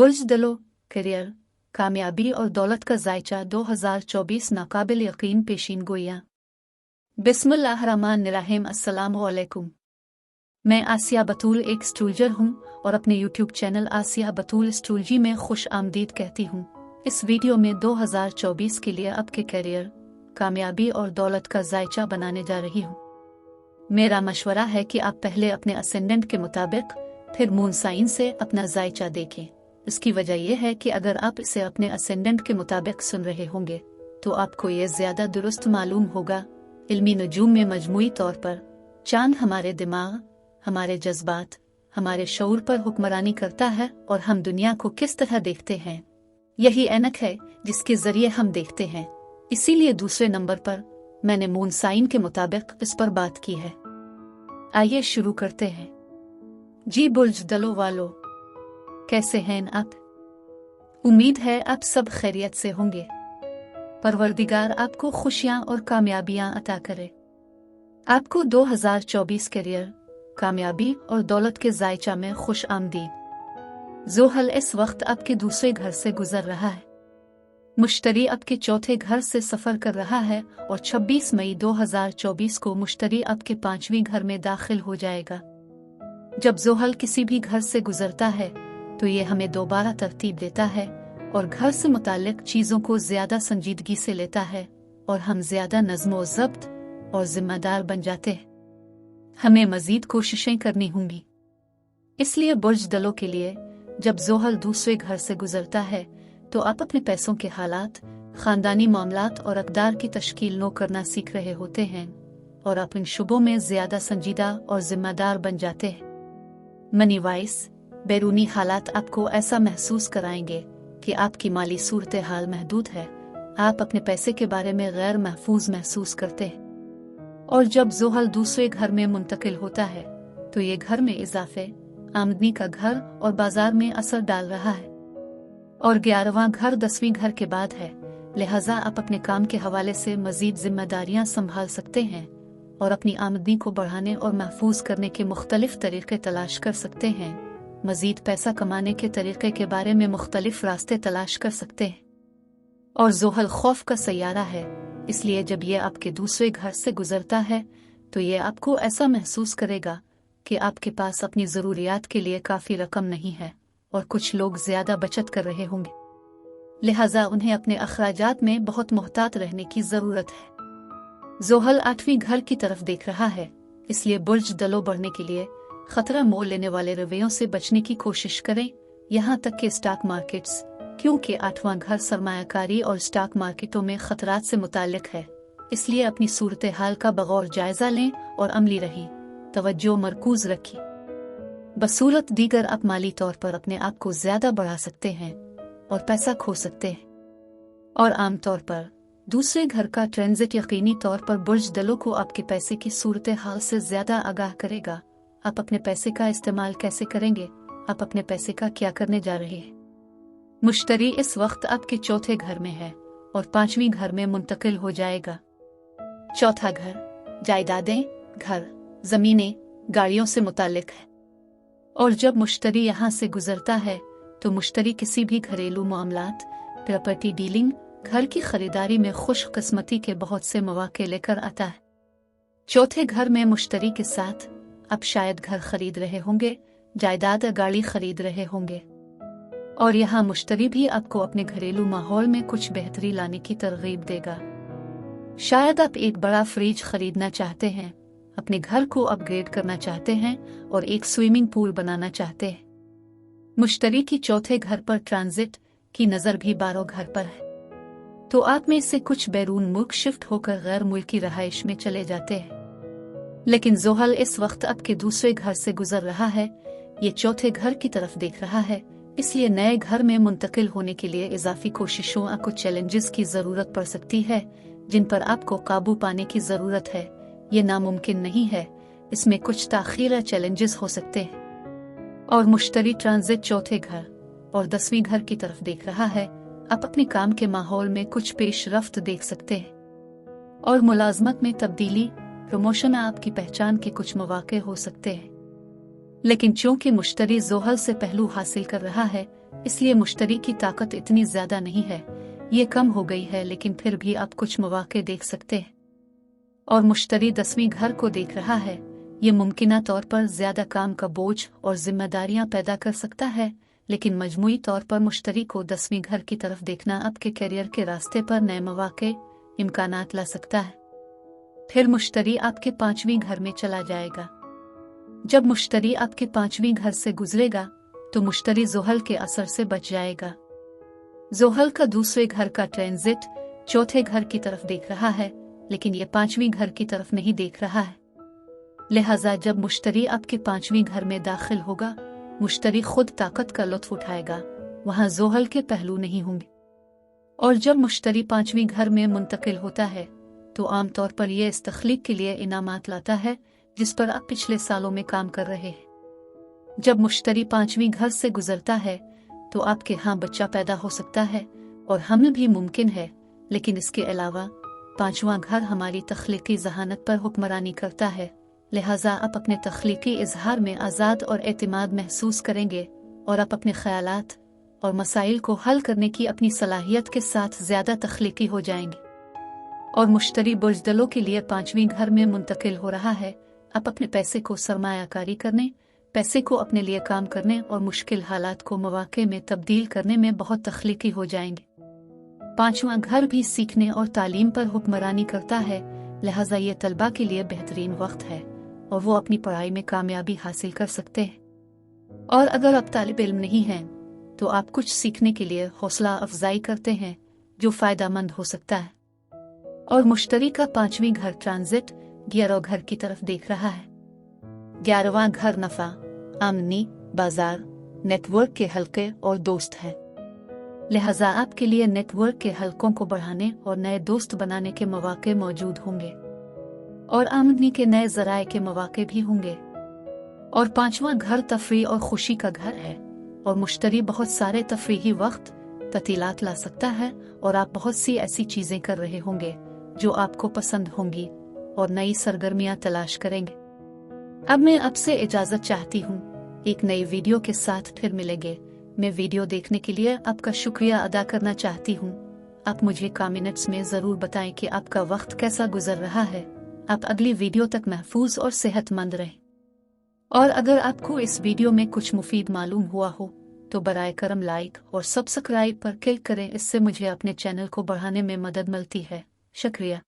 बुर्ज दलो, करियर, कामयाबी और दौलत का जायचा 2024 नाकाबिल यकीन पेशीन गोइयाँ। बिस्मिल्लाहिर्रहमानिर्रहीम। अस्सलामु अलैकुम। मैं आसिया बतूल एक एस्ट्रोलॉजर हूँ और अपने यूट्यूब चैनल आसिया बतूल एस्ट्रोलॉजी में खुश आमदीद कहती हूँ। इस वीडियो में 2024 के लिए आपके करियर, कामयाबी और दौलत का जायचा बनाने जा रही हूँ। मेरा मशवरा है कि आप पहले अपने असेंडेंट के मुताबिक फिर मून साइन से अपना जायचा देखें। इसकी वजह यह है कि अगर आप इसे अपने असेंडेंट के मुताबिक सुन रहे होंगे तो आपको ये ज्यादा दुरुस्त मालूम होगा। इल्मी नजूम में मजमूई तौर पर चांद हमारे दिमाग, हमारे जज्बात, हमारे शऊर पर हुक्मरानी करता है और हम दुनिया को किस तरह देखते हैं, यही ऐनक है जिसके जरिए हम देखते हैं। इसीलिए दूसरे नंबर पर मैंने मून साइन के मुताबिक इस पर बात की है। आइए शुरू करते हैं। जी बुर्ज दलो वालों, कैसे हैं आप? उम्मीद है आप सब खैरियत से होंगे। परवरदिगार आपको खुशियां और कामयाबियां अता करे। आपको 2024 करियर, कामयाबी और दौलत के जायचा में खुश आमदीद। ज़ोहल इस वक्त आपके दूसरे घर से गुजर रहा है। मुश्तरी आपके चौथे घर से सफर कर रहा है और 26 मई 2024 को मुश्तरी आपके 5वें घर में दाखिल हो जाएगा। जब ज़ोहल किसी भी घर से गुजरता है तो ये हमें दोबारा तरतीब देता है और घर से मुताल्लिक चीज़ों को ज़्यादा संजीदगी से लेता है और हम ज़्यादा नज़्म ज़ब्त और ज़िम्मेदार बन जाते हैं। हमें मज़ीद कोशिशें करनी होंगी। इसलिए बुर्ज दलों के लिए जब ज़ोहल दूसरे घर से गुजरता है तो आप अपने पैसों के हालात, ख़ानदानी मामलात और अक़दार की तश्कील नो करना सीख रहे होते हैं और आप इन शुबों में ज़्यादा संजीदा और ज़िम्मेदार बन जाते हैं। मनी वाइस बैरूनी हालात आपको ऐसा महसूस कराएंगे कि आपकी माली सूरत हाल महदूद है। आप अपने पैसे के बारे में गैर महफूज महसूस करते हैं। और जब ज़ोहल दूसरे घर में मुंतकिल होता है तो ये घर में इजाफे, आमदनी का घर और बाजार में असर डाल रहा है। और 11वां घर 10वीं घर के बाद है, लिहाजा आप अपने काम के हवाले से मजीद जिम्मेदारियां संभाल सकते हैं और अपनी आमदनी को बढ़ाने और महफूज करने के मुख्तलिफ तरीके तलाश कर सकते हैं। मजीद पैसा कमाने के तरीके के बारे में मुख्तलिफ रास्ते तलाश कर सकते हैं। और ज़ोहल खौफ का सैयारा है, इसलिए जब ये आपके दूसरे घर से गुजरता है तो ये आपको ऐसा महसूस करेगा कि आपके पास अपनी ज़रूरियात के लिए काफ़ी रकम नहीं है और कुछ लोग ज़्यादा बचत कर रहे होंगे, लिहाजा उन्हें अपने अखराजात में बहुत मोहतात रहने की ज़रूरत है। ज़ोहल 8वीं घर की तरफ देख रहा है, इसलिए बुर्ज दलो बढ़ने के लिए खतरा मोल लेने वाले रवैयों से बचने की कोशिश करें, यहाँ तक कि स्टॉक मार्केट्स, क्योंकि 8वां घर सरमायाकारी और स्टॉक मार्केटों में खतरात से मुताल्लिक है। इसलिए अपनी सूरत हाल का बगौर जायजा लें और अमली रहें, तवज्जो मरकूज रखें। बसूरत दीगर आप माली तौर पर अपने आप को ज्यादा बढ़ा सकते हैं और पैसा खो सकते हैं। और आम तौर पर दूसरे घर का ट्रांजिट यकीनी तौर पर बुर्ज दलों को आपके पैसे की सूरत हाल से ज्यादा आगाह करेगा। आप अपने पैसे का इस्तेमाल कैसे करेंगे, आप अपने पैसे का क्या करने जा रहे हैं। मुश्तरी इस वक्त आपके चौथे घर में है और 5वीं घर में मुंतकिल हो जाएगा। चौथा घर जायदादें, घर, जमीनें, गाड़ियों से मुताल्लिक है। और जब मुश्तरी यहाँ से गुजरता है तो मुश्तरी किसी भी घरेलू मामलात, प्रॉपर्टी डीलिंग, घर की खरीदारी में खुशकिस्मती के बहुत से मौके लेकर आता है। चौथे घर में मुश्तरी के साथ आप शायद घर खरीद रहे होंगे, जायदाद, गाड़ी खरीद रहे होंगे और यहाँ मुश्तरी भी आपको अपने घरेलू माहौल में कुछ बेहतरी लाने की तरगीब देगा। शायद आप एक बड़ा फ्रिज खरीदना चाहते हैं, अपने घर को अपग्रेड करना चाहते हैं और एक स्विमिंग पूल बनाना चाहते हैं। मुश्तरी की चौथे घर पर ट्रांजिट की नज़र भी 12 घर पर है, तो आप में से कुछ बैरून मुल्क शिफ्ट होकर गैर मुल्की रहाइश में चले जाते हैं। लेकिन ज़ोहल इस वक्त आपके दूसरे घर से गुजर रहा है, ये चौथे घर की तरफ देख रहा है, इसलिए नए घर में मुंतकिल होने के लिए इजाफी कोशिशों और कुछ चैलेंजेस की ज़रूरत पड़ सकती है जिन पर आपको काबू पाने की ज़रूरत है। ये नामुमकिन नहीं है, इसमें कुछ ताख़ीर चैलेंजेस हो सकते हैं। और मुश्तरी ट्रांजिट चौथे घर और 10वीं घर की तरफ देख रहा है, आप अपने काम के माहौल में कुछ पेशरफ्त देख सकते हैं और मुलाजमत में तब्दीली, प्रमोशन आपकी पहचान के कुछ मौके हो सकते हैं। लेकिन चूंकि मुश्तरी ज़ोहल से पहलू हासिल कर रहा है, इसलिए मुश्तरी की ताकत इतनी ज्यादा नहीं है, ये कम हो गई है, लेकिन फिर भी आप कुछ मौके देख सकते हैं। और मुश्तरी 10वीं घर को देख रहा है, ये मुमकिना तौर पर ज्यादा काम का बोझ और जिम्मेदारियां पैदा कर सकता है, लेकिन मजमूई तौर पर मुश्तरी को 10वीं घर की तरफ देखना आपके करियर के रास्ते पर नए मौके इम्कानात ला सकता है। फिर मुश्तरी आपके 5वीं घर में चला जाएगा। जब मुश्तरी आपके 5वीं घर से गुजरेगा तो मुश्तरी ज़ोहल के असर से बच जाएगा। ज़ोहल का दूसरे घर का ट्रांजिट 4थे घर की तरफ देख रहा है, लेकिन ये 5वीं घर की तरफ नहीं देख रहा है। लिहाजा जब मुश्तरी आपके 5वीं घर में दाखिल होगा, मुश्तरी खुद ताकत का लुत्फ उठाएगा, वहां ज़ोहल के पहलू नहीं होंगे। और जब मुश्तरी 5वीं घर में मुंतकिल होता है तो आमतौर पर यह इस तख्लीक के लिए इनामात लाता है जिस पर आप पिछले सालों में काम कर रहे हैं। जब मुश्तरी 5वीं घर से गुजरता है तो आपके यहाँ बच्चा पैदा हो सकता है और हमल भी मुमकिन है, लेकिन इसके अलावा 5वां घर हमारी तख्लीकी जहानत पर हुक्मरानी करता है। लिहाजा आप अपने तख्लीकी इजहार में आज़ाद और एतमाद महसूस करेंगे और आप अपने ख्यालात और मसाइल को हल करने की अपनी सलाहियत के साथ ज़्यादा तख्लीकी हो जाएंगे। और मुश्तरी बुजदलों के लिए 5वीं घर में मुंतकिल हो रहा है। आप अपने पैसे को सरमायाकारी करने, पैसे को अपने लिए काम करने और मुश्किल हालात को मौके में तब्दील करने में बहुत तख्लीकी हो जाएंगे। 5वां घर भी सीखने और तालीम पर हुक्मरानी करता है, लिहाजा ये तलबा के लिए बेहतरीन वक्त है और वो अपनी पढ़ाई में कामयाबी हासिल कर सकते हैं। और अगर आप तालिब इल्म नहीं हैं तो आप कुछ सीखने के लिए हौसला अफजाई करते हैं जो फ़ायदेमंद हो सकता है। और मुश्तरी का 5वीं घर ट्रांजिट 11वें घर की तरफ देख रहा है। 11वां घर नफ़ा, आमदनी, बाजार, नेटवर्क के हलके और दोस्त है। लिहाजा आपके लिए नेटवर्क के हलकों को बढ़ाने और नए दोस्त बनाने के मौके मौजूद होंगे और आमदनी के नए ज़राए के मौके भी होंगे। और 5वां घर तफरी और खुशी का घर है और मुश्तरी बहुत सारे तफरीही वक्त ततीलात ला सकता है और आप बहुत सी ऐसी चीज़ें कर रहे होंगे जो आपको पसंद होंगी और नई सरगर्मियां तलाश करेंगे। अब मैं आपसे इजाज़त चाहती हूँ, एक नई वीडियो के साथ फिर मिलेंगे। मैं वीडियो देखने के लिए आपका शुक्रिया अदा करना चाहती हूँ। आप मुझे कमेंट्स में ज़रूर बताएं कि आपका वक्त कैसा गुजर रहा है। आप अगली वीडियो तक महफूज और सेहतमंद रहें। और अगर आपको इस वीडियो में कुछ मुफीद मालूम हुआ हो तो बराए करम लाइक और सब्सक्राइब पर क्लिक करें, इससे मुझे अपने चैनल को बढ़ाने में मदद मिलती है। शुक्रिया।